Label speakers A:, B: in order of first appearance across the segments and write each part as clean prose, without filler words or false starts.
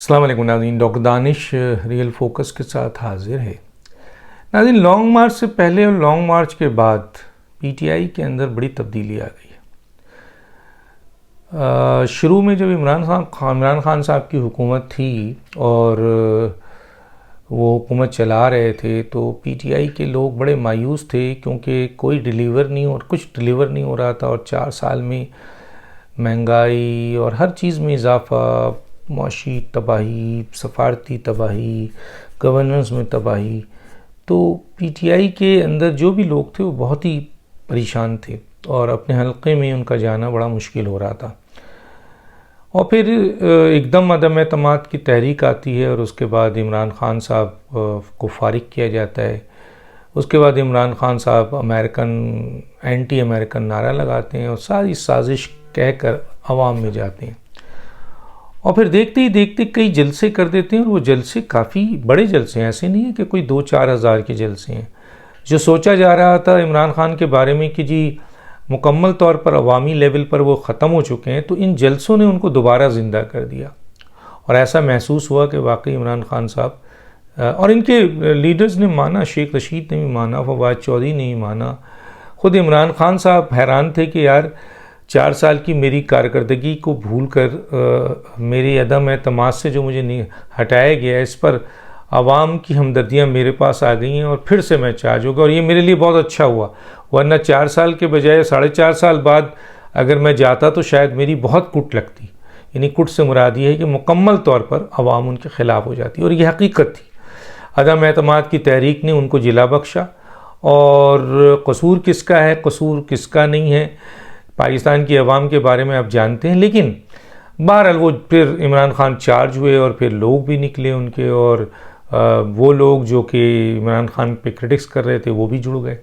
A: अस्सलाम वालेकुम नाज़रीन, डॉक्टर दानिश रियल फोकस के साथ हाजिर है। नाज़रीन, लॉन्ग मार्च से पहले और लॉन्ग मार्च के बाद पीटीआई के अंदर बड़ी तब्दीली आ गई है। शुरू में जब इमरान खान साहब की हुकूमत थी और वो हुकूमत चला रहे थे तो पीटीआई के लोग बड़े मायूस थे क्योंकि कुछ डिलीवर नहीं हो रहा था और 4 साल में महंगाई और हर चीज़ में इजाफा, मुआशी तबाही, सफारती तबाही, गवर्नेंस में तबाही। तो पीटीआई के अंदर जो भी लोग थे वो बहुत ही परेशान थे और अपने हलके में उनका जाना बड़ा मुश्किल हो रहा था। और फिर एकदम अदम एतमाद की तहरीक आती है और उसके बाद इमरान खान साहब को फारिग किया जाता है। उसके बाद इमरान खान साहब एंटी अमेरिकन नारा लगाते हैं और सारी साजिश कहकर अवाम में जाते हैं और फिर देखते ही देखते कई जलसे कर देते हैं। और वो जलसे काफ़ी बड़े जलसे हैं, ऐसे नहीं है कि कोई 2-4 हज़ार के जलसे हैं। जो सोचा जा रहा था इमरान खान के बारे में कि जी मुकम्मल तौर पर अवामी लेवल पर वो ख़त्म हो चुके हैं, तो इन जलसों ने उनको दोबारा ज़िंदा कर दिया और ऐसा महसूस हुआ कि वाकई इमरान खान साहब और इनके लीडर्स ने माना, शेख रशीद ने भी माना, फवाद चौधरी ने भी माना, ख़ुद इमरान खान साहब हैरान थे कि यार 4 साल की मेरी कारकर्दगी को भूल कर मेरी अदम एतमाद से जो मुझे नहीं हटाया गया, इस पर आवाम की हमदर्दियाँ मेरे पास आ गई हैं और फिर से मैं चार्ज होगा और ये मेरे लिए बहुत अच्छा हुआ। वरना 4 साल के बजाय 4.5 साल बाद अगर मैं जाता तो शायद मेरी बहुत कुट लगती। यानी कुट से मुराद ये है कि मुकम्मल तौर पर आवाम उनके ख़िलाफ़ हो जाती और ये हकीकत थी। अदम एतमाद की तहरीक ने उनको जिला बख्शा और कसूर किसका है, कसूर किसका नहीं है, पाकिस्तान की अवाम के बारे में आप जानते हैं। लेकिन बहरहाल वो फिर इमरान खान चार्ज हुए और फिर लोग भी निकले उनके और वो लोग जो कि इमरान खान पे क्रिटिक्स कर रहे थे वो भी जुड़ गए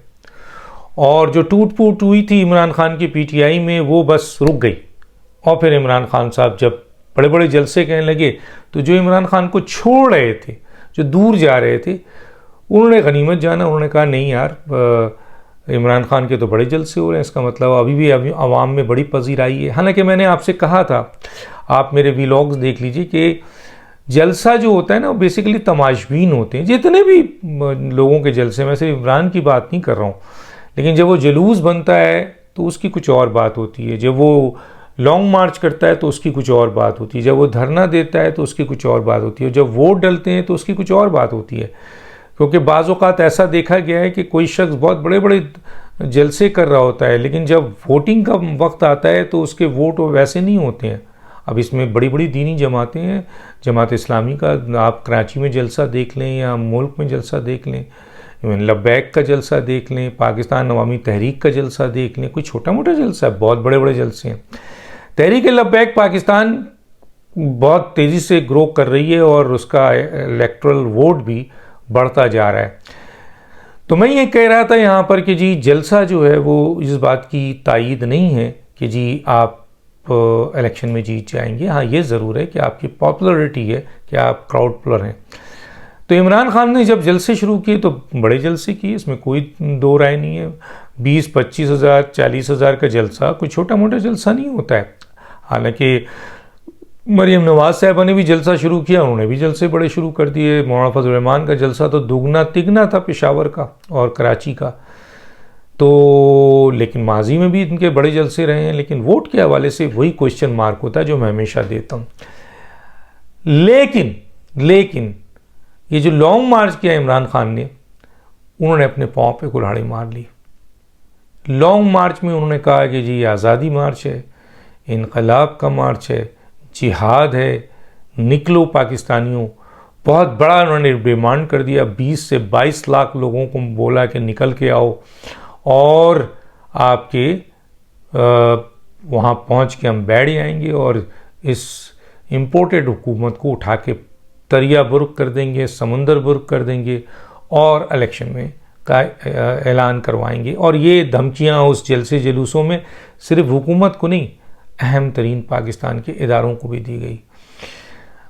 A: और जो टूट फूट हुई थी इमरान खान की पीटीआई में वो बस रुक गई। और फिर इमरान खान साहब जब बड़े बड़े जलसे कहने लगे तो जो इमरान खान को छोड़ रहे थे, जो दूर जा रहे थे, उन्होंने गनीमत जाना। उन्होंने कहा नहीं यार, इमरान खान के तो बड़े जलसे हो रहे हैं, इसका मतलब अभी आवाम में बड़ी पजीराई है। हालांकि मैंने आपसे कहा था, आप मेरे व्लॉग्स देख लीजिए कि जलसा जो होता है ना वो बेसिकली तमाशबीन होते हैं। जितने भी लोगों के जलसे, मैं सिर्फ इमरान की बात नहीं कर रहा हूँ, लेकिन जब वो जुलूस बनता है तो उसकी कुछ और बात होती है, जब वो लॉन्ग मार्च करता है तो उसकी कुछ और बात होती है, जब वो धरना देता है तो उसकी कुछ और बात होती है, जब वोट डलते हैं तो उसकी कुछ और बात होती है। क्योंकि बाज़ औक़ात ऐसा देखा गया है कि कोई शख्स बहुत बड़े बड़े जलसे कर रहा होता है लेकिन जब वोटिंग का वक्त आता है तो उसके वोट वैसे नहीं होते हैं। अब इसमें बड़ी बड़ी दीनी जमातें हैं, जमात इस्लामी का आप कराची में जलसा देख लें या मुल्क में जलसा देख लें, लब्बैक का जलसा देख लें, पाकिस्तान अवामी तहरीक का जलसा देख लें, कोई छोटा मोटा जलसा है, बहुत बड़े बड़े जलसे हैं। तहरीक लब्बैक पाकिस्तान बहुत तेज़ी से ग्रो कर रही है और उसका इलेक्टोरल वोट भी बढ़ता जा रहा है। तो मैं ये कह रहा था यहाँ पर कि जी जलसा जो है वो इस बात की तायीद नहीं है कि जी आप इलेक्शन में जीत जाएंगे। हाँ, ये ज़रूर है कि आपकी पॉपुलरिटी है कि आप क्राउड पुलर हैं। तो इमरान खान ने जब जलसे शुरू किए तो बड़े जलसे किए, इसमें कोई दो राय नहीं है। 20-25 हज़ार 40 हज़ार का जलसा कोई छोटा मोटा जलसा नहीं होता है। हालांकि मरीम नवाज साहबा ने भी जलसा शुरू किया, उन्होंने भी जलसे बड़े शुरू कर दिए। मौलाना फजल रहमान का जलसा तो दुगना तिगना था पेशावर का और कराची का। तो लेकिन माजी में भी इनके बड़े जलसे रहे हैं, लेकिन वोट के हवाले से वही क्वेश्चन मार्क होता है जो मैं हमेशा देता हूँ। लेकिन ये जो लॉन्ग मार्च किया इमरान खान ने, उन्होंने अपने पाँव पे कुल्हाड़ी मार ली। लॉन्ग मार्च में उन्होंने कहा कि जी आज़ादी मार्च है, इनकलाब का मार्च है, जिहाद है, निकलो पाकिस्तानियों। बहुत बड़ा उन्होंने डिमांड कर दिया, 20 से 22 लाख लोगों को बोला कि निकल के आओ और आपके वहाँ पहुँच के हम बैठ जाएंगे और इस इम्पोर्टेड हुकूमत को उठा के दरिया बुर्क कर देंगे, समंदर बुर्क कर देंगे और इलेक्शन में का ऐलान करवाएंगे। और ये धमकियाँ उस जलसे जुलूसों में सिर्फ हुकूमत को नहीं, अहम तरीन पाकिस्तान के इदारों को भी दी गई।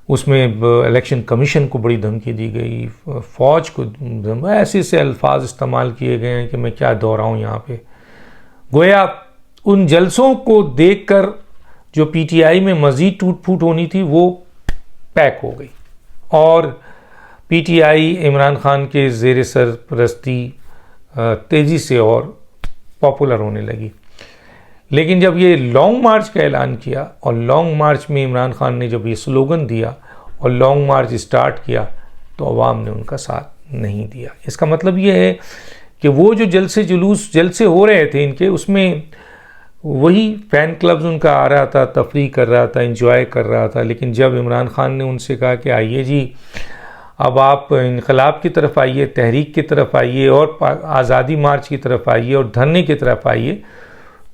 A: उसमें इलेक्शन कमीशन को बड़ी धमकी दी गई, फ़ौज को ऐसे से अल्फाज इस्तेमाल किए गए हैं कि मैं क्या दोहराऊं यहाँ पे। गोया उन जलसों को देखकर जो पीटीआई में मज़ीद टूट फूट होनी थी वो पैक हो गई और पीटीआई इमरान खान के ज़ेर सरपरस्ती तेज़ी से और पॉपुलर होने लगी। लेकिन जब ये लॉन्ग मार्च का ऐलान किया और लॉन्ग मार्च में इमरान खान ने जब ये स्लोगन दिया और लॉन्ग मार्च स्टार्ट किया तो अवाम ने उनका साथ नहीं दिया। इसका मतलब ये है कि वो जो जलसे जुलूस जलसे हो रहे थे इनके, उसमें वही फ़ैन क्लब्स उनका आ रहा था, तफरीह कर रहा था, एंजॉय कर रहा था। लेकिन जब इमरान खान ने उनसे कहा कि आइए जी, अब आप इनकलाब की तरफ आइए, तहरीक की तरफ आइए और आज़ादी मार्च की तरफ आइए और धरने की तरफ आइए,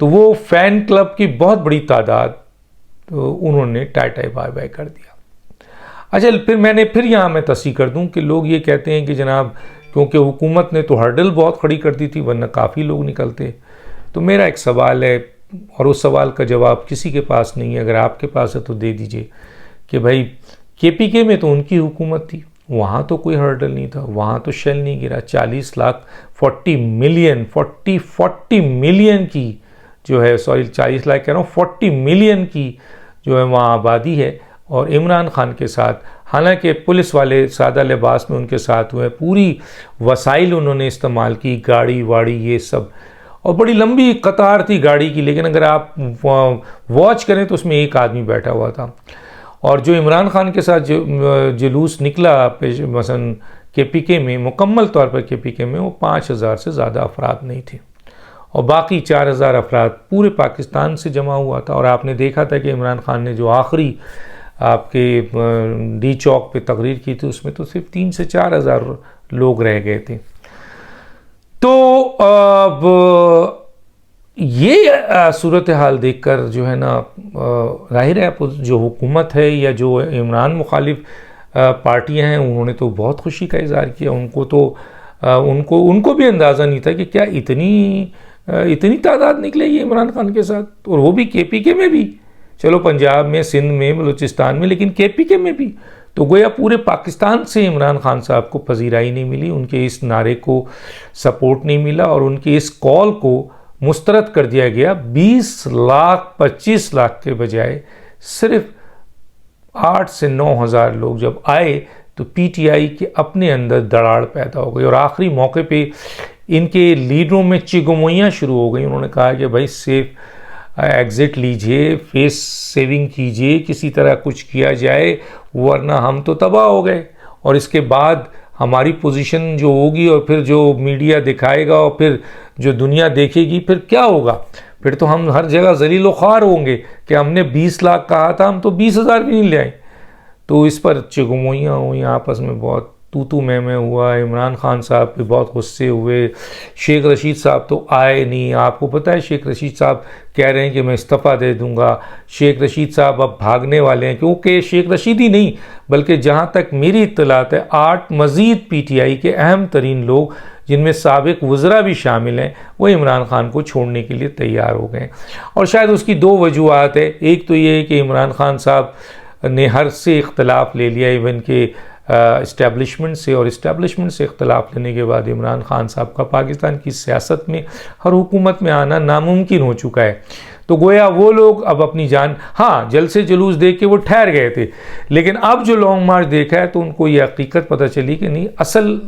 A: तो वो फ़ैन क्लब की बहुत बड़ी तादाद तो उन्होंने टाटा बाय बाय कर दिया। अच्छा, फिर यहाँ मैं तस्दीक कर दूँ कि लोग ये कहते हैं कि जनाब क्योंकि हुकूमत ने तो हर्डल बहुत खड़ी कर दी थी वरना काफ़ी लोग निकलते। तो मेरा एक सवाल है और उस सवाल का जवाब किसी के पास नहीं है, अगर आपके पास है तो दे दीजिए कि भाई केपीके में तो उनकी हुकूमत थी, वहाँ तो कोई हर्डल नहीं था, वहाँ तो शेल नहीं गिरा। 40 लाख 40 मिलियन की जो है, सॉरी 40 लाख कह रहा हूँ, 40 मिलियन की जो है वहाँ आबादी है। और इमरान खान के साथ, हालांकि पुलिस वाले सादा लिबास में उनके साथ हुए, पूरी वसाइल उन्होंने इस्तेमाल की, गाड़ी वाड़ी ये सब, और बड़ी लंबी कतार थी गाड़ी की, लेकिन अगर आप वॉच करें तो उसमें एक आदमी बैठा हुआ था। और जो इमरान खान के साथ जो जुलूस निकला मसलन केपीके में, मुकम्मल तौर पर केपीके में, वो 5000 से ज़्यादा अफराद नहीं थे और बाकी 4000 अफराद पूरे पाकिस्तान से जमा हुआ था। और आपने देखा था कि इमरान खान ने जो आखिरी आपके डी चौक पे तकरीर की थी उसमें तो सिर्फ 3 से 4000 लोग रह गए थे। तो अब ये सूरत हाल देखकर जो है ना, जाहिर है जो हुकूमत है या जो इमरान मुखालिफ पार्टियां हैं उन्होंने तो बहुत खुशी का इज़हार किया। उनको भी अंदाज़ा नहीं था कि क्या इतनी तादाद निकलेगी इमरान खान के साथ, और वो भी केपीके में भी, चलो पंजाब में, सिंध में, बलूचिस्तान में, लेकिन केपीके में भी। तो गोया पूरे पाकिस्तान से इमरान खान साहब को पजीराई नहीं मिली, उनके इस नारे को सपोर्ट नहीं मिला और उनके इस कॉल को मुस्तरद कर दिया गया। 20 लाख 25 लाख के बजाय सिर्फ 8 से 9 हज़ार लोग जब आए तो पीटीआई के अपने अंदर दराड़ पैदा हो गई और आखिरी मौके पे इनके लीडरों में चिगमोइयाँ शुरू हो गई। उन्होंने कहा कि भाई सेफ एग्ज़िट लीजिए, फेस सेविंग कीजिए, किसी तरह कुछ किया जाए वरना हम तो तबाह हो गए। और इसके बाद हमारी पोजीशन जो होगी और फिर जो मीडिया दिखाएगा और फिर जो दुनिया देखेगी फिर क्या होगा, फिर तो हम हर जगह जलील ख्वार होंगे कि हमने 20 लाख कहा था, हम तो 20,000 भी नहीं ले आए। तो इस पर चिगमोइयाँ हुई, आपस में बहुत तू मैं हुआ। इमरान खान साहब पे बहुत गुस्से हुए। शेख रशीद साहब तो आए नहीं, आपको पता है शेख रशीद साहब कह रहे हैं कि मैं इस्तीफ़ा दे दूंगा। शेख रशीद साहब अब भागने वाले हैं, क्योंकि शेख रशीद ही नहीं बल्कि जहाँ तक मेरी इत्तलात है 8 मज़ीद पीटीआई के अहम तरीन लोग जिनमें साबिक वज़रा भी शामिल हैं, वो इमरान खान को छोड़ने के लिए तैयार हो गए। और शायद उसकी 2 वजूहत है। एक तो ये है कि इमरान खान साहब ने हर से इख्तलाफ ले लिया, इवन के इस्टेब्लिशमेंट से, और इस्टेब्लिशमेंट से इख्तलाफ लेने के बाद इमरान खान साहब का पाकिस्तान की सियासत में, हर हुकूमत में आना नामुमकिन हो चुका है। तो गोया वो लोग अब अपनी जान, हाँ जलसे जुलूस देख के वो ठहर गए थे, लेकिन अब जो लॉन्ग मार्च देखा है तो उनको ये हकीकत पता चली कि नहीं, असल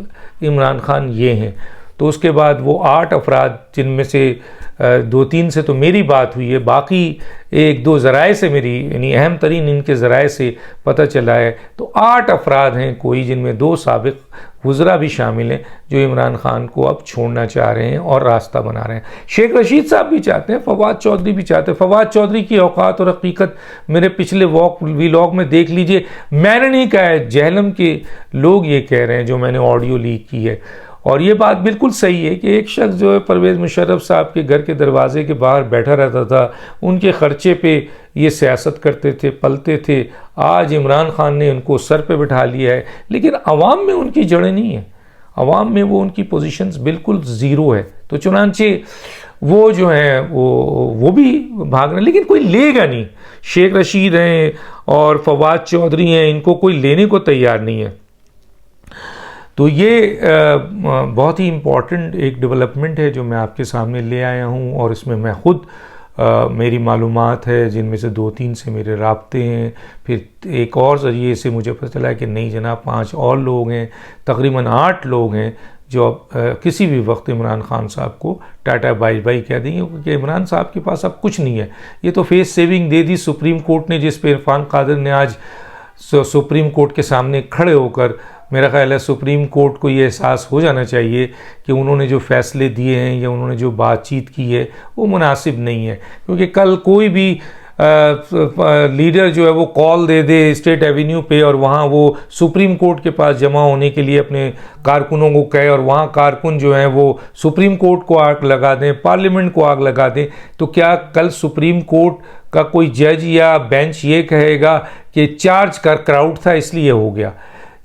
A: इमरान खान ये हैं। तो उसके बाद वो 8 अफराद, जिनमें से 2-3 से तो मेरी बात हुई है, बाकी 1-2 ज़राए से मेरी, यानी अहम तरीन इनके ज़राए से पता चला है। तो 8 अफराद हैं कोई, जिनमें 2 साबिक वज़रा भी शामिल हैं, जो इमरान खान को अब छोड़ना चाह रहे हैं और रास्ता बना रहे हैं। शेख रशीद साहब भी चाहते हैं, फवाद चौधरी भी चाहते हैं। फवाद चौधरी की औकात और हकीकत मेरे पिछले व्लॉग में देख लीजिए। मैंने नहीं कहा है, जहलम के लोग ये कह रहे हैं जो मैंने ऑडियो लीक की है। और ये बात बिल्कुल सही है कि एक शख्स जो है परवेज़ मुशर्रफ साहब के घर के दरवाजे के बाहर बैठा रहता था, उनके ख़र्चे पे ये सियासत करते थे, पलते थे। आज इमरान खान ने उनको सर पे बिठा लिया है, लेकिन अवाम में उनकी जड़ें नहीं हैं। अवाम में वो उनकी पोजीशंस बिल्कुल ज़ीरो है। तो चुनांचे वो जो हैं वो भी भाग रहे हैं, लेकिन कोई लेगा नहीं। शेख रशीद हैं और फवाद चौधरी हैं, इनको कोई लेने को तैयार नहीं है। तो ये बहुत ही इम्पॉर्टेंट एक डेवलपमेंट है जो मैं आपके सामने ले आया हूँ, और इसमें मैं ख़ुद मेरी मालूमात है जिनमें से 2-3 से मेरे राब्ते हैं, फिर एक और ज़रिए से मुझे पता चला कि नहीं जनाब 5 और लोग हैं, तकरीबन 8 लोग हैं जो किसी भी वक्त इमरान खान साहब को टाटा बाई बाई कह देंगे, क्योंकि इमरान साहब के पास अब कुछ नहीं है। ये तो फेस सेविंग दे दी सुप्रीम कोर्ट ने, जिस पे इरफान कादिर ने आज सुप्रीम कोर्ट के सामने खड़े होकर, मेरा ख्याल है सुप्रीम कोर्ट को ये एहसास हो जाना चाहिए कि उन्होंने जो फ़ैसले दिए हैं या उन्होंने जो बातचीत की है वो मुनासिब नहीं है। क्योंकि कल कोई भी लीडर जो है वो कॉल दे दे स्टेट एवेन्यू पे और वहाँ वो सुप्रीम कोर्ट के पास जमा होने के लिए अपने कारकुनों को कहे, और वहाँ कारकुन जो हैं वो सुप्रीम कोर्ट को आग लगा दें, पार्लियामेंट को आग लगा दें, तो क्या कल सुप्रीम कोर्ट का कोई जज या बेंच ये कहेगा कि चार्ज का क्राउड था इसलिए हो गया,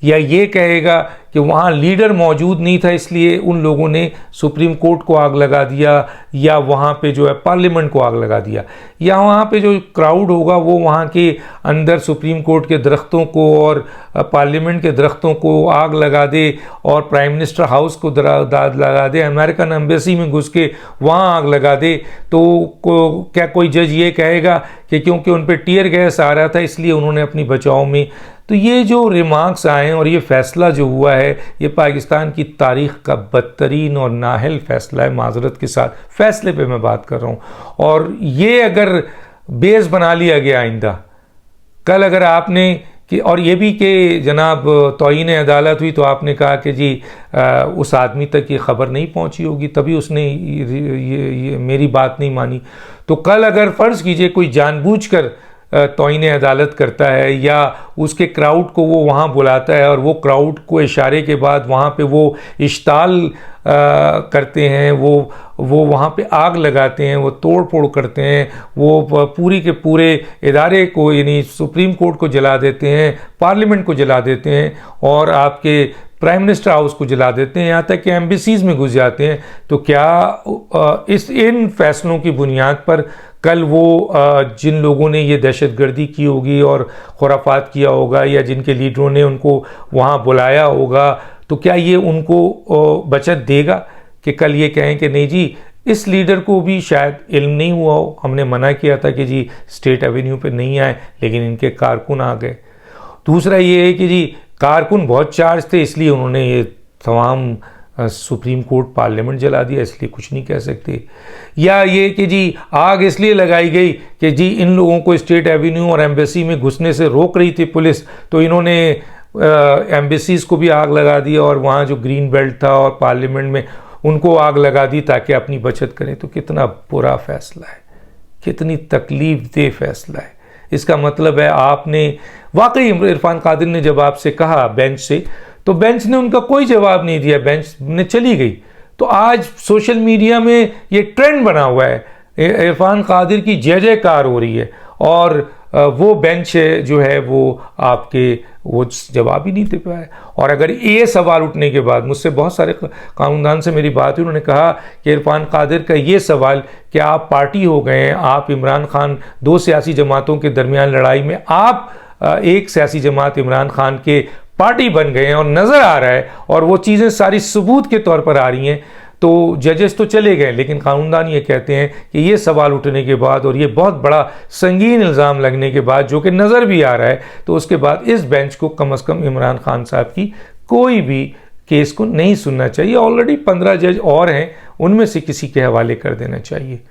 A: या ये कहेगा कि वहाँ लीडर मौजूद नहीं था इसलिए उन लोगों ने सुप्रीम कोर्ट को आग लगा दिया, या वहाँ पे जो है पार्लियामेंट को आग लगा दिया, या वहाँ पे जो क्राउड होगा वो वहाँ के अंदर सुप्रीम कोर्ट के दरख्तों को और पार्लियामेंट के दरख्तों को आग लगा दे और प्राइम मिनिस्टर हाउस को दाद लगा दे, अमेरिकन एम्बेसी में घुस के वहाँ आग लगा दे, तो क्या कोई जज ये कहेगा कि क्योंकि उन पर टीयर गैस आ रहा था इसलिए उन्होंने अपनी बचाव में। तो ये जो रिमार्क्स आए और ये फ़ैसला जो हुआ है ये पाकिस्तान की तारीख़ का बदतरीन और नाअहल फ़ैसला है, माज़रत के साथ फ़ैसले पे मैं बात कर रहा हूँ। और ये अगर बेस बना लिया गया आइंदा, कल अगर आपने कि और ये भी कि जनाब तौहीन अदालत हुई तो आपने कहा कि जी उस आदमी तक ये ख़बर नहीं पहुंची होगी तभी उसने ये मेरी बात नहीं मानी, तो कल अगर फ़र्ज़ कीजिए कोई जानबूझकर तौहीन अदालत करता है या उसके क्राउड को वो वहाँ बुलाता है और वो क्राउड को इशारे के बाद वहाँ पे वो इश्ताल करते हैं, वो वहाँ पे आग लगाते हैं, वो तोड़ फोड़ करते हैं, वो पूरी के पूरे इदारे को यानी सुप्रीम कोर्ट को जला देते हैं, पार्लियामेंट को जला देते हैं और आपके प्राइम मिनिस्टर हाउस को जला देते हैं, यहाँ तक कि एम्बेसीज़ में घुस जाते हैं। तो क्या इन फैसलों की बुनियाद पर कल वो जिन लोगों ने ये दहशतगर्दी की होगी और खुराफात किया होगा या जिनके लीडरों ने उनको वहाँ बुलाया होगा, तो क्या ये उनको बचत देगा कि कल ये कहें कि नहीं जी इस लीडर को भी शायद इल्म नहीं हुआ हो, हमने मना किया था कि जी स्टेट एवेन्यू पे नहीं आए लेकिन इनके कारकुन आ गए। दूसरा ये है कि जी कारकुन बहुत चार्ज थे इसलिए उन्होंने ये तमाम सुप्रीम कोर्ट पार्लियामेंट जला दिया इसलिए कुछ नहीं कह सकते, या ये कि जी आग इसलिए लगाई गई कि जी इन लोगों को स्टेट एवेन्यू और एम्बेसी में घुसने से रोक रही थी पुलिस, तो इन्होंने एम्बेसीज़ को भी आग लगा दिया और वहाँ जो ग्रीन बेल्ट था और पार्लियामेंट में उनको आग लगा दी ताकि अपनी बचत करें। तो कितना बुरा फैसला है, कितनी तकलीफ दे फैसला है। इसका मतलब है आपने वाकई इरफान कादिर ने जब आपसे कहा बेंच से, तो बेंच ने उनका कोई जवाब नहीं दिया, बेंच ने चली गई। तो आज सोशल मीडिया में ये ट्रेंड बना हुआ है, इरफान कादिर की जय जयकार हो रही है और वो बेंच जो है वो आपके वो जवाब ही नहीं दे पाए। और अगर ये सवाल उठने के बाद मुझसे बहुत सारे कानूनदान से मेरी बात हुई, उन्होंने कहा कि इरफान कादिर का ये सवाल कि आप पार्टी हो गए हैं, आप इमरान खान दो सियासी जमातों के दरमियान लड़ाई में आप एक सियासी जमात इमरान खान के पार्टी बन गए हैं और नज़र आ रहा है और वो चीज़ें सारी सबूत के तौर पर आ रही हैं, तो जजेस तो चले गए लेकिन कानूनदान ये कहते हैं कि ये सवाल उठने के बाद और ये बहुत बड़ा संगीन इल्ज़ाम लगने के बाद जो कि नज़र भी आ रहा है, तो उसके बाद इस बेंच को कम अज़ कम इमरान खान साहब की कोई भी केस को नहीं सुनना चाहिए। ऑलरेडी 15 जज और हैं, उनमें से किसी के हवाले कर देना चाहिए।